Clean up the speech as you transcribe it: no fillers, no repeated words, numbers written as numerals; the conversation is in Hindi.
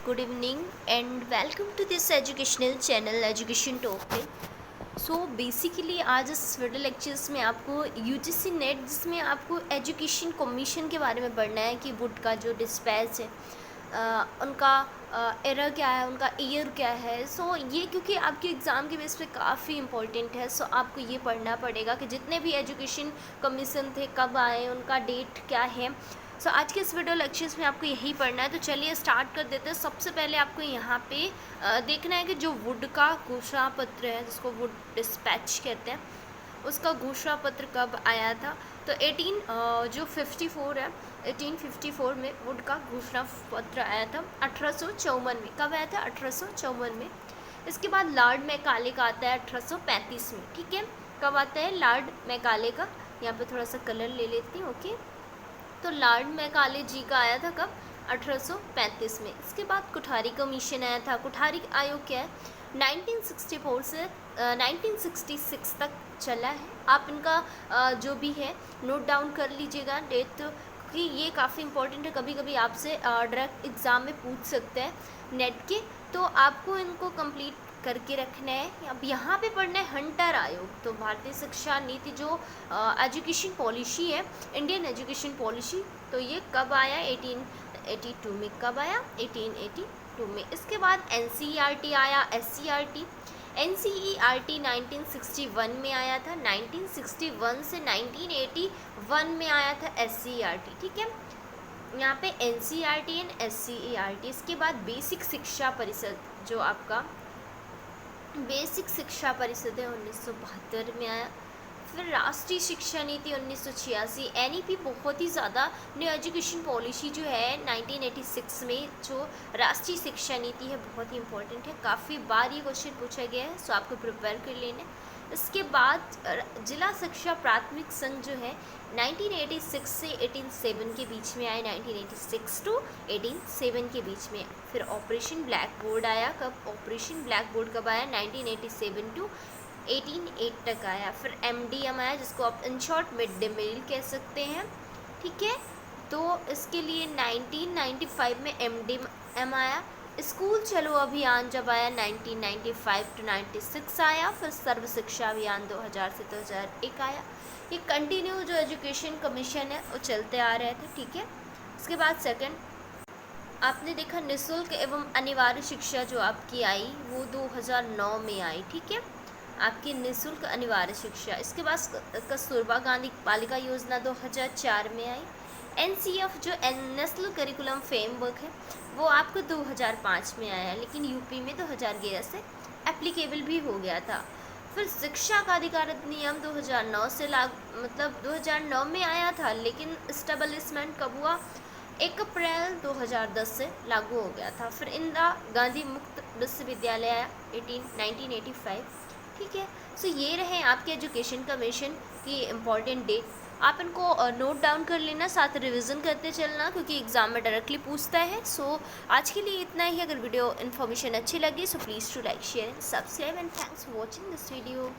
Good evening and welcome to this educational channel Education Talk। So basically आज इस वीडियो लेक्चर्स में आपको यूजीसी नेट जिसमें आपको एजुकेशन कमीशन के बारे में पढ़ना है कि वुड का जो डिस्पैच है उनका एरर क्या है, उनका ईयर क्या है। सो ये क्योंकि आपके एग्ज़ाम के बेस पे काफ़ी इंपॉर्टेंट है, सो आपको ये पढ़ना पड़ेगा कि जितने भी एजुकेशन कमीशन थे कब आए, उनका डेट क्या है। सो आज के इस वीडियो लेक्चर्स में आपको यही पढ़ना है। तो चलिए स्टार्ट कर देते हैं। सबसे पहले आपको यहाँ पे देखना है कि जो वुड का घोषणा पत्र है, जिसको वुड डिस्पैच कहते हैं, उसका घोषणा पत्र कब आया था। तो 1854 है, 1854 में वुड का घोषणा पत्र आया था। 1854 में कब आया था? 1854 में। इसके बाद लॉर्ड मैकाले का आता है 1835 में। ठीक है, कब आता है लॉर्ड मैकाले का? यहाँ पे थोड़ा सा कलर ले लेती हूँ। ओके, तो लॉर्ड मैकाले जी का आया था कब? 1835 में। इसके बाद कोठारी कमीशन आया था। कोठारी आयोग क्या है? 1964 से 1966 तक चला है। आप इनका जो भी है नोट डाउन कर लीजिएगा डेट, क्योंकि ये काफ़ी इंपॉर्टेंट है। कभी कभी आपसे डायरेक्ट एग्ज़ाम में पूछ सकते हैं नेट के, तो आपको इनको कंप्लीट करके रखना है। अब यहाँ पे पढ़ना है हंटर आयोग। तो भारतीय शिक्षा नीति जो एजुकेशन पॉलिसी है, इंडियन एजुकेशन पॉलिसी, तो ये कब आया? 1882 में। कब आया? 1882 में। इसके बाद NCERT आया, SCERT। NCERT 1961 में आया था। 1961 से 1981 में आया था SCERT। ठीक है, यहाँ पे NCERT एंड SCERT। इसके बाद बेसिक शिक्षा परिषद, जो आपका बेसिक शिक्षा परिषद है, 1972 में आया। फिर राष्ट्रीय शिक्षा नीति 1986। NEP बहुत ही ज़्यादा न्यू एजुकेशन पॉलिसी जो है 1986 में, जो राष्ट्रीय शिक्षा नीति है, बहुत ही इंपॉर्टेंट है। काफ़ी बार ये क्वेश्चन पूछा गया है, सो आपको प्रिपेयर कर लेना। इसके बाद जिला शिक्षा प्राथमिक संघ जो है 1986 से 87 के बीच में आया, 1986 टू 87 के बीच में। फिर ऑपरेशन ब्लैक बोर्ड आया। कब ऑपरेशन ब्लैक बोर्ड कब आया? 1987 टू 18 तक आया। फिर MDM आया, जिसको आप in short mid day meal कह सकते हैं। ठीक है, तो इसके लिए 1995 में MDM आया। स्कूल चलो अभियान जब आया 1995 टू 96 आया। फिर सर्व शिक्षा अभियान 2000 से 2001 आया। ये कंटिन्यू जो एजुकेशन कमीशन है वो चलते आ रहे थे। ठीक है, इसके बाद सेकंड आपने देखा निःशुल्क एवं अनिवार्य शिक्षा जो आपकी आई वो 2009 में आई। ठीक है, आपकी निःशुल्क अनिवार्य शिक्षा। इसके बाद कस्तूरबा गांधी बालिका योजना 2004 में आई। NCF जो नेशनल करिकुलम फ्रेमवर्क है वो आपको 2005 में आया, लेकिन यूपी में 2011 से एप्लीकेबल भी हो गया था। फिर शिक्षा का अधिकार अधिनियम 2009 से 2009 में आया था, लेकिन इस्टेब्लिशमेंट कब हुआ? 1 अप्रैल 2010 से लागू हो गया था। फिर इंदिरा गांधी मुक्त विश्वविद्यालय आया 1985। ठीक है, सो ये रहे आपके एजुकेशन कमीशन की इम्पॉर्टेंट डेट। आप इनको नोट डाउन कर लेना, साथ रिवीजन करते चलना, क्योंकि एग्ज़ाम में डायरेक्टली पूछता है। सो आज के लिए इतना ही। अगर वीडियो इन्फॉर्मेशन अच्छी लगी so please to like share and subscribe and thanks for watching this video.